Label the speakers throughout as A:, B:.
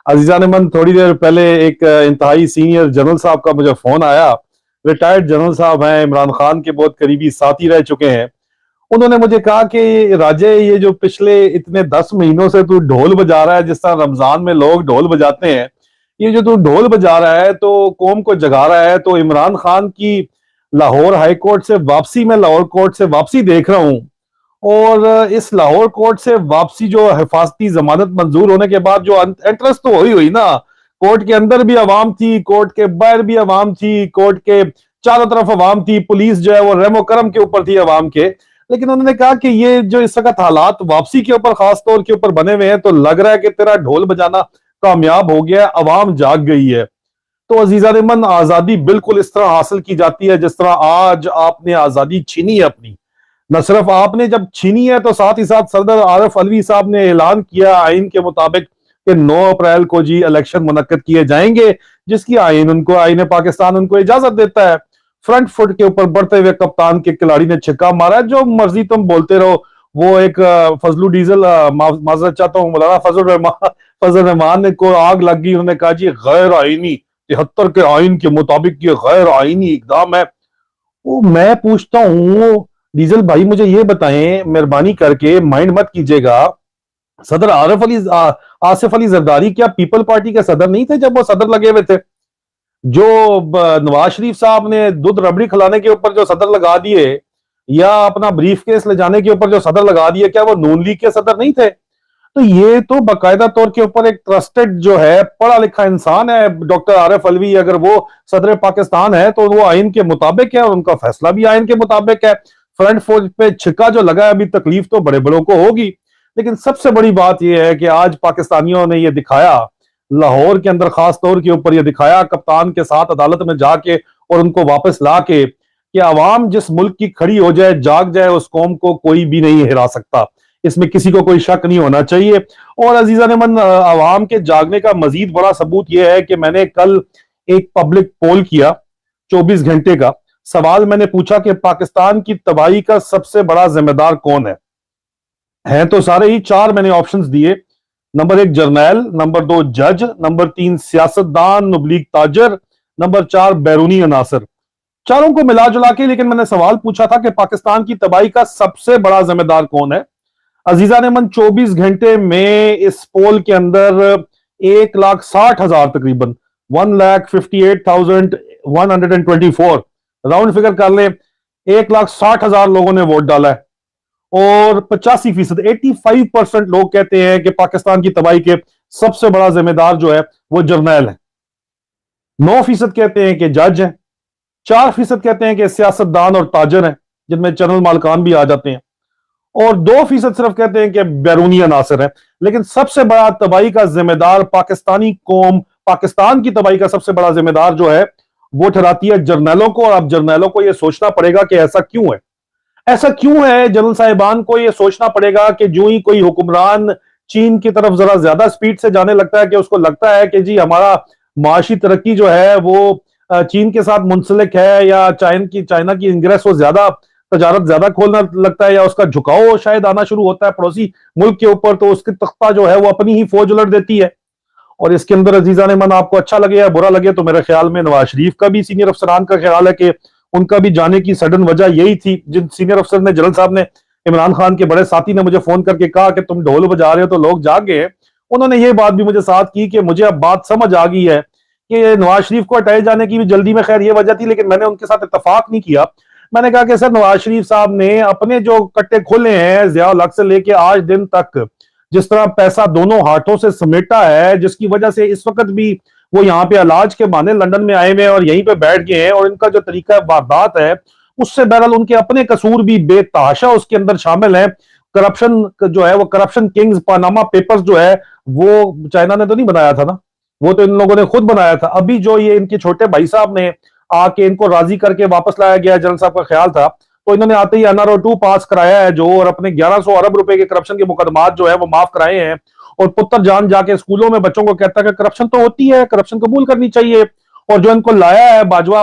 A: अजीजा Neyman, थोड़ी देर पहले एक इंतहाई सीनियर जनरल साहब का मुझे फोन आया। रिटायर्ड जनरल साहब हैं, इमरान खान के बहुत करीबी साथी रह चुके हैं। उन्होंने मुझे कहा कि राजे, ये जो पिछले इतने 10 महीनों से तू ढोल बजा रहा है, जिस तरह रमजान में लोग ढोल बजाते हैं, ये जो तू ढोल बजा रहा है तो कौम को जगा रहा है। तो इमरान खान की लाहौर हाई कोर्ट से वापसी, मैं लाहौर कोर्ट से वापसी देख रहा हूं। और इस लाहौर कोर्ट से वापसी, जो हिफाजती जमानत मंजूर होने के बाद जो एंट्रेंस तो हुई हुई ना, कोर्ट के अंदर भी आवाम थी, कोर्ट के बाहर भी आवाम थी, कोर्ट के चारों तरफ आवाम थी, पुलिस जो है वो रहमो करम के ऊपर थी आवाम के। लेकिन उन्होंने कहा कि ये जो इस वक्त हालात वापसी के ऊपर खास तौर के ऊपर बने हुए हैं, तो लग रहा है कि तेरा ढोल बजाना कामयाब हो गया, अवाम जाग गई है। तो अजीजा नेमन, आजादी बिल्कुल इस तरह हासिल की जाती है जिस तरह आज आपने आजादी छीनी है अपनी। न सिर्फ आपने जब छीनी है, तो साथ ही साथ सदर आरिफ अलवी साहब ने ऐलान किया आइन के मुताबिक कि 9 अप्रैल को जी इलेक्शन मुनक्किद किए जाएंगे, जिसकी आइन पाकिस्तान उनको इजाजत देता है। फ्रंट फुट के ऊपर बढ़ते हुए कप्तान के खिलाड़ी ने छिक्का मारा। जो मर्जी तुम बोलते रहो, वो एक फजलू डीजल, माजरत चाहता हूँ, मौलाना फजल रहमान को आग लग गई। उन्होंने कहा जी गैर आईनी, 73 के आइन के मुताबिक ये गैर आईनी इकदाम है। वो मैं पूछता हूँ, डीजल भाई मुझे ये बताएं, मेहरबानी करके, माइंड मत कीजिएगा, सदर आसिफ अली जरदारी क्या पीपल पार्टी के सदर नहीं थे जब वो सदर लगे हुए थे? जो नवाज शरीफ साहब ने दूध रबड़ी खिलाने के ऊपर जो सदर लगा दिए, या अपना ब्रीफ केस ले जाने के ऊपर जो सदर लगा दिए, क्या वो नून लीग के सदर नहीं थे? तो ये तो बाकायदा तौर के ऊपर एक ट्रस्टेड जो है, पढ़ा लिखा इंसान है डॉक्टर आरिफ अलवी। अगर वो सदर पाकिस्तान है तो वो आइन के मुताबिक है और उनका फैसला भी आइन के मुताबिक है। फ्रंट फौज पे छिक्का जो लगा है, अभी तकलीफ तो बड़े बड़ों को होगी, लेकिन सबसे बड़ी बात यह है कि आज पाकिस्तानियों ने यह दिखाया, लाहौर के अंदर खास तौर के ऊपर यह दिखाया, कप्तान के साथ अदालत में जाके और उनको वापस ला के, कि अवाम जिस मुल्क की खड़ी हो जाए, जाग जाए, उस कौम को कोई भी नहीं हिरा सकता। इसमें किसी को कोई शक नहीं होना चाहिए। और अजीजा नेमन, अवाम के जागने का मजीद बड़ा सबूत यह है कि मैंने कल एक पब्लिक पोल किया, 24 घंटे का। सवाल मैंने पूछा कि पाकिस्तान की तबाही का सबसे बड़ा जिम्मेदार कौन है तो सारे ही 4 मैंने ऑप्शंस दिए। नंबर 1 जर्नैल, नंबर 2 जज, नंबर 3 सियासतदान नुबलीग ताजर, नंबर 4 बैरूनी अनासर। चारों को मिला जुला के, लेकिन मैंने सवाल पूछा था कि पाकिस्तान की तबाही का सबसे बड़ा जिम्मेदार कौन है। अजीजा नेमन, 24 घंटे में इस पोल के अंदर 1,60,000 तकरीबन 1,58,124, राउंड फिगर कर ले, 1,60,000 लोगों ने वोट डाला है। और 85%, 85% लोग कहते हैं कि पाकिस्तान की तबाही के सबसे बड़ा जिम्मेदार जो है वो जर्नैल है। 9% कहते हैं कि जज है, 4% कहते हैं कि सियासतदान और ताजर हैं, जिनमें जनरल मालकान भी आ जाते हैं, और 2% सिर्फ कहते हैं कि बैरूनी अनासर है। लेकिन सबसे बड़ा तबाही का जिम्मेदार पाकिस्तानी कौम, पाकिस्तान की तबाही का सबसे बड़ा जिम्मेदार जो है वो ठहराती है जर्नैलों को। और अब जर्नैलों को यह सोचना पड़ेगा कि ऐसा क्यों है। ऐसा क्यों है, जनरल साहिबान को यह सोचना पड़ेगा कि जो ही कोई हुक्मरान चीन की तरफ जरा ज्यादा स्पीड से जाने लगता है, कि उसको लगता है कि जी हमारा माशी तरक्की जो है वो चीन के साथ मुंसलिक है, या चाइना की इंग्रेस वो ज्यादा तजारत ज्यादा खोलना लगता है, या उसका झुकाव शायद आना शुरू होता है पड़ोसी मुल्क के ऊपर, तो उसकी तख्ता जो है वो अपनी ही फौज उलट देती है। और इसके अंदर अजीजा नेमन, आपको अच्छा लगे या बुरा लगे, तो मेरे ख्याल में नवाज शरीफ का भी, सीनियर अफसरान का ख्याल है कि उनका भी जाने की सडन वजह यही थी। जिन सीनियर अफसर ने, जनरल साहब ने, इमरान खान के बड़े साथी ने मुझे फोन करके कहा कि तुम ढोल बजा रहे हो तो लोग जाग गए, उन्होंने ये बात भी मुझे साथ की कि मुझे अब बात समझ आ गई है कि नवाज शरीफ को हटाए जाने की भी जल्दी में खैर ये वजह थी, लेकिन मैंने उनके साथ इतफाक नहीं किया। मैंने कहा कि सर, नवाज शरीफ साहब ने अपने जो कट्टे खोले हैं ज़िया-उल हक से लेके आज दिन तक, जिस तरह पैसा दोनों हाथों से समेटा है, जिसकी वजह से इस वक्त भी वो यहाँ पे इलाज के बहाने लंदन में आए हुए हैं और यहीं पे बैठ गए हैं, और इनका जो तरीका वारदात है उससे बहरहाल उनके अपने कसूर भी बेतहाशा उसके अंदर शामिल है। करप्शन जो है वो, करप्शन किंग्स, पानामा पेपर्स जो है वो चाइना ने तो नहीं बनाया था ना, वो तो इन लोगों ने खुद बनाया था। अभी जो ये इनके छोटे भाई साहब ने आके इनको राजी करके वापस लाया गया, जनरल साहब का ख्याल था, तो इन्होंने आते ही एनआरओ 2 पास कराया है जो, और अपने 1100 अरब रुपए के करप्शन के मुकदमात जो है वो माफ कराए हैं। और पुत्र जान जाके स्कूलों में बच्चों को कहता है कि करप्शन तो होती है, करप्शन कबूल करनी चाहिए। और जो इनको लाया है बाजवा,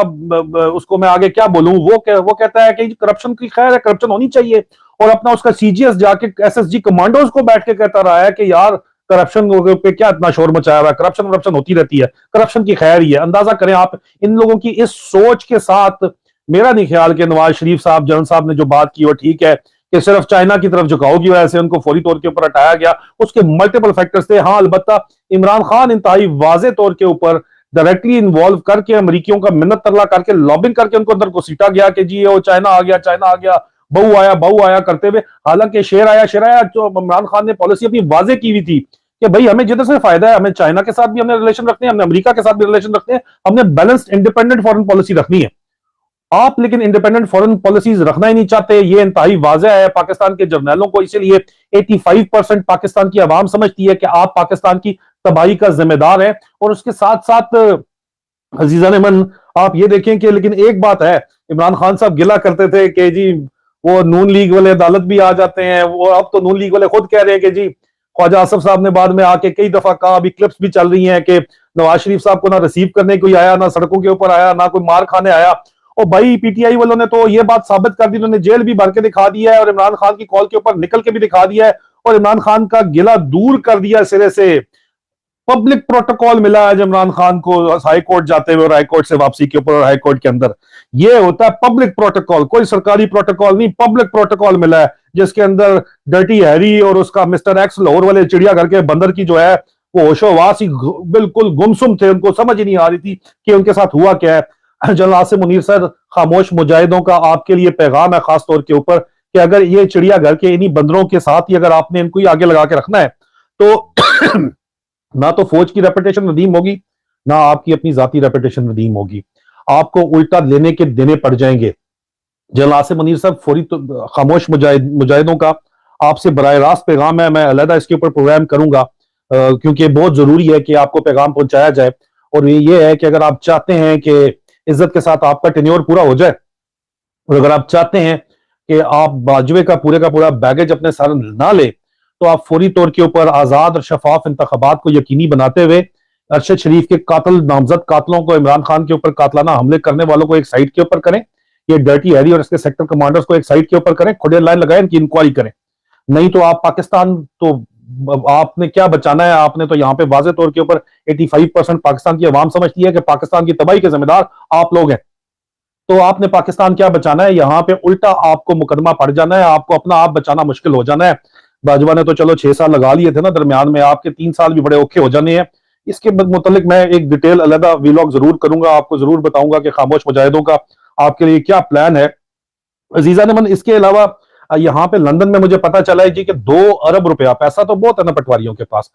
A: उसको मैं आगे क्या बोलूं, वो कहता है कि करप्शन की खैर है, करप्शन होनी चाहिए। और अपना उसका सीजीएस जाके एसएसजी कमांडोज को बैठ के कहता रहा है कि यार करप्शन पे क्या इतना शोर मचाया हुआ है, करप्शन करप्शन होती रहती है, करप्शन की खैर ही है। अंदाजा करें आप इन लोगों की इस सोच के साथ। मेरा नहीं ख्याल कि नवाज शरीफ साहब, जनरल साहब ने जो बात की वो ठीक है कि सिर्फ चाइना की तरफ झुकाव की वजह से उनको फौरी तौर के ऊपर हटाया गया। उसके मल्टीपल फैक्टर्स थे। हाँ, अलबत्ता इमरान खान इंतहाई वाजे तौर के ऊपर डायरेक्टली इन्वॉल्व करके अमरीकियों का मिन्नत तरला करके लॉबिंग करके उनको अंदर घसीटा गया कि जी वो चाइना आ गया, चाइना आ गया, बहू आया करते हुए। हालांकि शेर आया जो इमरान खान ने पॉलिसी अपनी वाजे की हुई थी कि भाई हमें जिधर से फायदा है, हमें चाइना के साथ भी हमने रिलेशन रखने हैं, हमने अमेरिका के साथ भी रिलेशन रखने हैं, हमने बैलेंस्ड इंडिपेंडेंट फॉरेन पॉलिसी रखनी है। आप लेकिन इंडिपेंडेंट फॉरेन पॉलिसीज रखना ही नहीं चाहते, ये इंतहाई वाज़ेह है पाकिस्तान के जर्नैलों को। इसीलिए 85% पाकिस्तान की आवाम समझती है कि आप पाकिस्तान की तबाही का जिम्मेदार है। और उसके साथ साथ अजीजा ने मन, आप ये देखें कि लेकिन एक बात है, इमरान खान साहब गिला करते थे कि जी वो नून लीग वाले अदालत भी आ जाते हैं, वो अब तो नून लीग वाले खुद कह रहे हैं कि जी ख्वाजा आसफ साहब ने बाद में आके कई दफा कहा, अभी क्लिप्स भी चल रही हैं कि नवाज शरीफ साहब को ना रिसीव करने कोई आया, ना सड़कों के ऊपर आया, ना कोई मार खाने आया। और भाई पीटीआई वालों ने तो ये बात साबित कर दी, उन्होंने जेल भी भर के दिखा दिया है और इमरान खान की कॉल के ऊपर निकल के भी दिखा दिया है और इमरान खान का गिला दूर कर दिया सिरे से। पब्लिक प्रोटोकॉल मिला है इमरान खान को हाई कोर्ट जाते हुए और हाई कोर्ट से वापसी के ऊपर और हाई कोर्ट के अंदर। ये होता है पब्लिक प्रोटोकॉल, कोई सरकारी प्रोटोकॉल नहीं, पब्लिक प्रोटोकॉल मिला है जिसके अंदर डर्टी हैरी और उसका मिस्टर एक्स लाहौर वाले चिड़ियाघर के बंदर की जो है वो होशोवास ही बिल्कुल गुमसुम थे, उनको समझ ही नहीं आ रही थी कि उनके साथ हुआ क्या है। जनरल आसिम मुनीर सर, खामोश मुजाहिदों का आपके लिए पैगाम है खास तौर के ऊपर कि अगर ये चिड़ियाघर के इन्हीं बंदरों के साथ ही अगर आपने इनको ही आगे लगा के रखना है तो ना तो फौज की रेपुटेशन रदीम होगी, ना आपकी अपनी जाती रेपुटेशन रदीम होगी, आपको उल्टा लेने के देने पड़ जाएंगे। जनरल आसिम मुनीर साहब, फौरी तो खामोश मुजाहिदों का आपसे बराह रास्त पैगाम है। मैं अलहदा इसके ऊपर प्रोग्राम करूंगा क्योंकि बहुत जरूरी है कि आपको पैगाम पहुंचाया जाए। और ये है कि अगर आप चाहते हैं कि इज्जत के साथ आपका टेन्योर पूरा हो जाए और अगर आप चाहते हैं कि आप बाजवे का पूरा बैगेज अपने सर ना ले, तो आप फौरी तौर के ऊपर आजाद और शफाफ इंतखाबात को यकीनी बनाते हुए अरशद शरीफ के कातिल नामजद कातिलों को, इमरान खान के ऊपर कातलाना हमले करने वालों को एक साइड के ऊपर करें, ये डर्टी हैरी और इसके सेक्टर कमांडर्स को एक साइड के ऊपर करें, खुले लाइन लगाएं, इनकी इंक्वायरी करें। नहीं तो आप पाकिस्तान तो आपने क्या बचाना है, आपने तो यहाँ पे वाजे तौर के ऊपर 85% पाकिस्तान की आवाम समझती है कि पाकिस्तान की तबाही के जिम्मेदार आप लोग हैं। तो आपने पाकिस्तान क्या बचाना है, यहाँ पे उल्टा आपको मुकदमा पड़ जाना है, आपको अपना आप बचाना मुश्किल हो जाना है। बाजवा ने तो चलो 6 साल लगा लिए थे ना दरमियान में, आपके 3 साल भी बड़े औखे हो जाने हैं। इसके मुतालिक मैं एक डिटेल अलग वीलॉग जरूर करूंगा, आपको जरूर बताऊंगा कि खामोश मुजाहिदों का आपके लिए क्या प्लान है। अजीजा ने मन, इसके अलावा यहाँ पे लंदन में मुझे पता चला है जी कि 2 अरब रुपया, पैसा तो बहुत है ना पटवारियों के पास।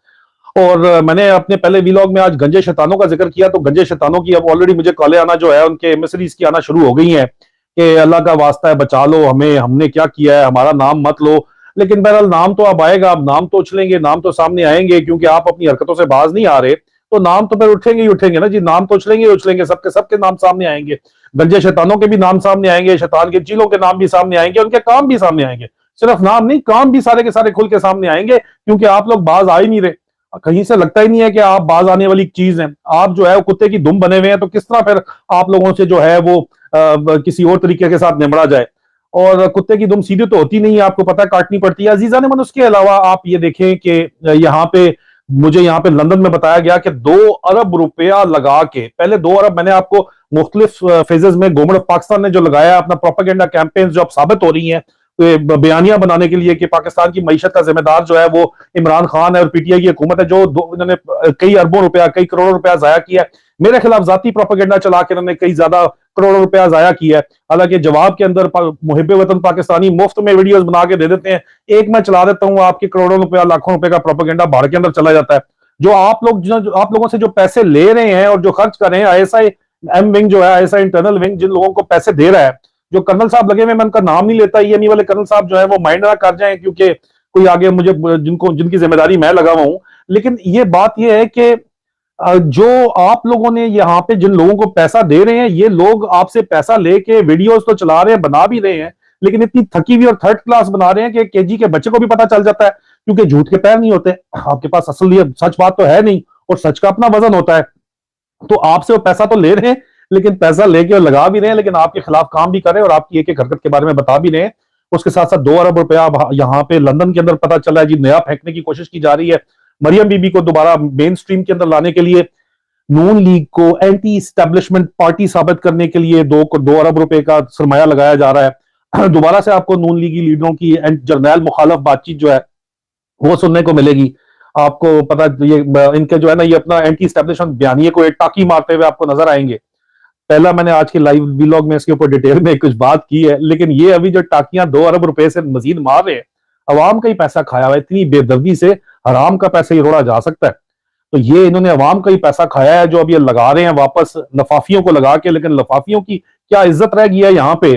A: और मैंने अपने पहले वीलॉग में आज गंजे शैतानों का जिक्र किया, तो गंजे शैतानों की अब ऑलरेडी मुझे कॉलें आना जो है उनके एमिसरीज की आना शुरू हो गई हैं कि अल्लाह का वास्ता है बचा लो हमें, हमने क्या किया है, हमारा नाम मत लो। लेकिन बहरहाल नाम तो अब आएगा, अब नाम तो उछलेंगे, नाम तो सामने आएंगे, क्योंकि आप अपनी हरकतों से बाज नहीं आ रहे तो नाम तो फिर उठेंगे ही उठेंगे ना जी, नाम तो उछलेंगे ही उछलेंगे, सबके सबके नाम सामने आएंगे, गंजे शैतानों के भी नाम सामने आएंगे, शैतान के चीलों के नाम भी सामने आएंगे, उनके काम भी सामने आएंगे। सिर्फ नाम नहीं, काम भी सारे के सारे खुल के सामने आएंगे, क्योंकि आप लोग बाज आ ही नहीं रहे। कहीं से लगता ही नहीं है कि आप बाज आने वाली चीज है। आप जो है वो कुत्ते की दुम बने हुए हैं, तो किस तरह फिर आप लोगों से जो है वो किसी और तरीके के साथ निमड़ा जाए। और कुत्ते की दुम सीधी तो होती नहीं है, आपको पता है काटनी पड़ती है। अजीजा ने मन, उसके अलावा आप ये देखें कि यहाँ पे मुझे यहाँ पे लंदन में बताया गया कि 2 अरब रुपया लगा के, पहले 2 अरब मैंने आपको मुख्तलिफ फेजेस में गवर्नमेंट ऑफ पाकिस्तान ने जो लगाया अपना प्रोपेगेंडा कैंपेन जो अब साबित हो रही है बयानियां बनाने के लिए कि पाकिस्तान की मईशत का जिम्मेदार जो है वो इमरान खान है और पीटीआई की हुकूमत है, जो इन्होंने कई अरबों रुपया, कई करोड़ों रुपया जाया किया है। मेरे खिलाफ जाती प्रोपेगेंडा चला के इन्होंने कई ज्यादा करोड़ों रुपया जाया किया है। हालांकि जवाब के अंदर मुहिब्बे वतन पाकिस्तानी मुफ्त में वीडियोस बना के दे देते हैं, एक मैं चला देता हूँ, आपके करोड़ों रुपया लाखों रुपए का प्रोपेगेंडा बाढ़ के अंदर चला जाता है। जो आप लोग आप लोगों से जो पैसे ले रहे हैं और जो खर्च कर रहे हैं, आईएसआई एम विंग जो है, आईएसआई इंटरनल विंग जिन लोगों को पैसे दे रहा है, जो कर्नल साहब लगे हुए, मैं उनका नाम नहीं लेता, ईएमई वाले कर्नल साहब जो है वो माइंड ना कर जाए, क्योंकि कोई आगे मुझे जिनकी जिम्मेदारी मैं लगा हुआ हूं। लेकिन ये बात ये है कि जो आप लोगों ने यहाँ पे जिन लोगों को पैसा दे रहे हैं, ये लोग आपसे पैसा लेके वीडियोस तो चला रहे हैं, बना भी रहे हैं, लेकिन इतनी थकी हुई और थर्ड क्लास बना रहे हैं कि केजी के बच्चे को भी पता चल जाता है, क्योंकि झूठ के पैर नहीं होते, आपके पास असल ये सच बात तो है नहीं, और सच का अपना वजन होता है। तो आपसे वो पैसा तो ले रहे हैं, लेकिन पैसा लेके लगा भी रहे हैं, लेकिन आपके खिलाफ काम भी कर रहे हैं और आपकी एक एक हरकत के बारे में बता भी रहे हैं। उसके साथ साथ 2 अरब रुपया यहाँ पे लंदन के अंदर पता चला है जी, नया फेंकने की कोशिश की जा रही है। मरियम बीबी को दोबारा मेन स्ट्रीम के अंदर लाने के लिए, नून लीग को एंटी इस्टेब्लिशमेंट पार्टी साबित करने के लिए 2 अरब रुपए का सरमाया लगाया जा रहा है। दोबारा से आपको नून लीगी लीडरों की जर्नैल मुखालफ बातचीत जो है वो सुनने को मिलेगी। आपको पता ये इनके जो है ना ये अपना एंटी इस्टेब्लिशमेंट बयानिए को एक टाकी मारते हुए आपको नजर आएंगे। पहला मैंने आज के लाइव व्लॉग में इसके ऊपर डिटेल में कुछ बात की है, लेकिन ये अभी जो टाकियां 2 अरब रुपए से मजीद मार रहे हैं, अवाम का ही पैसा खाया हुआ है, इतनी बेदर्दी से हराम का पैसा ही रोड़ा जा सकता है। तो ये इन्होंने अवाम का ही पैसा खाया है जो अब ये लगा रहे हैं वापस लफाफियों को लगा के, लेकिन लफाफियों की क्या इज्जत रह गई है यहाँ पे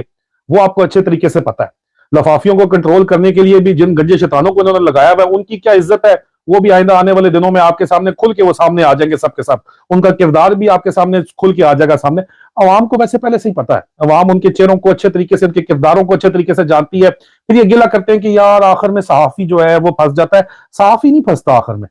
A: वो आपको अच्छे तरीके से पता है। लफाफियों को कंट्रोल करने के लिए भी जिन गंजे शैतानों को इन्होंने लगाया हुआ है उनकी क्या इज्जत है, वो भी आइंदा आने वाले दिनों में आपके सामने खुल के वो सामने आ जाएंगे सबके सब। उनका किरदार भी आपके सामने खुल के आ जाएगा सामने। अवाम को वैसे पहले से ही पता है, अवाम उनके चेहरों को अच्छे तरीके से, उनके किरदारों को अच्छे तरीके से जानती है। फिर ये गिला करते हैं कि यार आखिर में सहाफी जो है वो फंस जाता है। सहाफी नहीं फंसता आखिर में,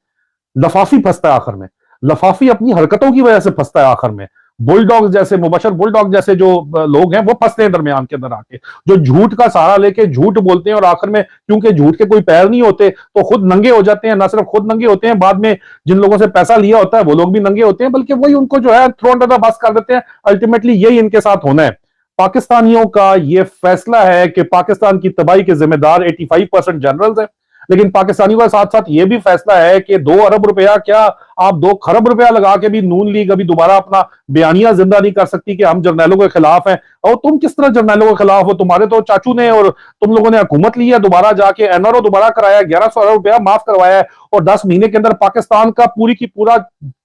A: लफाफी फंसता है आखिर में। लफाफी अपनी हरकतों की वजह से फंसता है आखिर में। बुलडॉग जैसे, मुबशर बुलडॉग जैसे जो लोग हैं वो फंसते हैं दरमियान के अंदर आके, जो झूठ का सहारा लेके झूठ बोलते हैं और आखिर में क्योंकि झूठ के कोई पैर नहीं होते तो खुद नंगे हो जाते हैं। ना सिर्फ खुद नंगे होते हैं, बाद में जिन लोगों से पैसा लिया होता है वो लोग भी नंगे होते हैं, बल्कि वही उनको जो है थ्रो अंडर द बस कर देते हैं। अल्टीमेटली यही इनके साथ होना है। पाकिस्तानियों का ये फैसला है कि पाकिस्तान की तबाही के जिम्मेदार 85% जनरल्स हैं, लेकिन पाकिस्तानियों का साथ साथ यह भी फैसला है कि 2 अरब रुपया क्या आप 2 खरब रुपया लगा के भी नून लीग अभी दोबारा अपना बयानिया जिंदा नहीं कर सकती कि हम जर्नैलों के खिलाफ हैं। और तुम किस तरह जर्नैलों के खिलाफ हो? तुम्हारे तो चाचू ने और तुम लोगों ने हुकूमत ली है, दोबारा जाके एनआरओ दोबारा कराया, 1100 अरब रुपया माफ करवाया है और 10 महीने के अंदर पाकिस्तान का पूरी की पूरा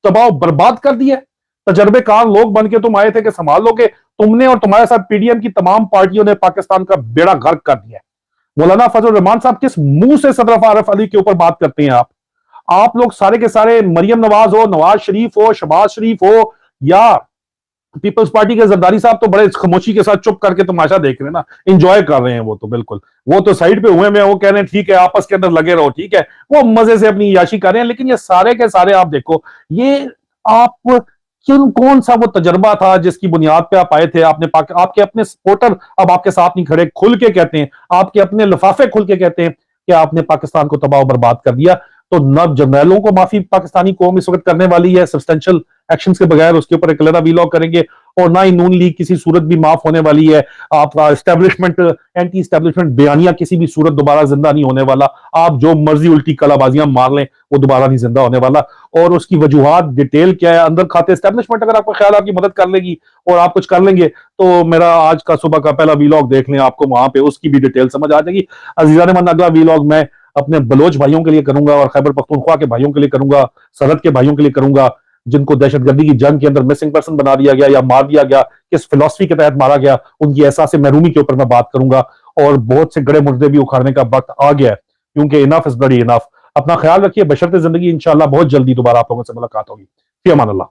A: तबाह बर्बाद कर दिया। तजर्बेकार लोग बन के तुम आए थे कि संभाल लोगे, तुमने और तुम्हारे साथ पीडीएम की तमाम पार्टियों ने पाकिस्तान का बेड़ा गर्क कर दिया। मौलाना फजल रहमान साहब किस मुंह से सदर आरिफ अली के ऊपर बात करते हैं आप लोग सारे के सारे, मरियम नवाज हो, नवाज शरीफ हो, शहबाज शरीफ हो या पीपल्स पार्टी के जरदारी साहब तो बड़े खामोशी के साथ चुप करके तमाशा देख रहे हैं ना, एंजॉय कर रहे हैं। वो तो बिल्कुल, वो तो साइड पे हुए में वो कह रहे हैं ठीक है आपस के अंदर लगे रहो, ठीक है, वो मजे से अपनी याशी कर रहे हैं। लेकिन ये सारे के सारे आप देखो, ये आप कौन सा वो तजर्बा था जिसकी बुनियाद पे आप आए थे? आपके अपने सपोर्टर अब आपके साथ नहीं खड़े, खुल के कहते हैं, आपके अपने लिफाफे खुल के कहते हैं कि आपने पाकिस्तान को तबाह बर्बाद कर दिया। तो न जर्नैलों को माफी पाकिस्तानी कौम इस वक्त करने वाली है सब्सटेंशियल एक्शंस के बगैर, उसके ऊपर एक अलग वीलॉग करेंगे, और ना ही नून लीग किसी सूरत भी माफ होने वाली है। आपका एस्टेब्लिशमेंट, एंटी एस्टेब्लिशमेंट बयानिया किसी भी सूरत दोबारा जिंदा नहीं होने वाला। आप जो मर्जी उल्टी कलाबाजियां मार लें वो दोबारा नहीं जिंदा होने वाला। और उसकी वजूहात डिटेल क्या है, अंदर खाते एस्टेब्लिशमेंट अगर आपको ख्याल आपकी मदद कर लेगी और आप कुछ कर लेंगे तो मेरा आज का सुबह का पहला वीलॉग देख लें, आपको वहां पे उसकी भी डिटेल समझ आ जाएगी। अजीजा ने मन, अगला वीलॉग मैं अपने बलोच भाइयों के लिए करूंगा और खैबर पख्तूनख्वा के भाइयों के लिए करूंगा, सरहद के भाइयों के लिए करूंगा, जिनको दहशतगर्दी की जंग के अंदर मिसिंग पर्सन बना दिया गया या मार दिया गया, किस फिलॉसफी के तहत मारा गया, उनकी एहसास महरूमी के ऊपर मैं बात करूंगा। और बहुत से गड़े मुर्दे भी उखाड़ने का वक्त आ गया है, क्योंकि इनफ इज ब्लडी इनफ। अपना ख्याल रखिए, बशर्ते जिंदगी, इंशाल्लाह बहुत जल्दी दोबारा आप लोगों से मुलाकात होगी। फी अमान अल्लाह।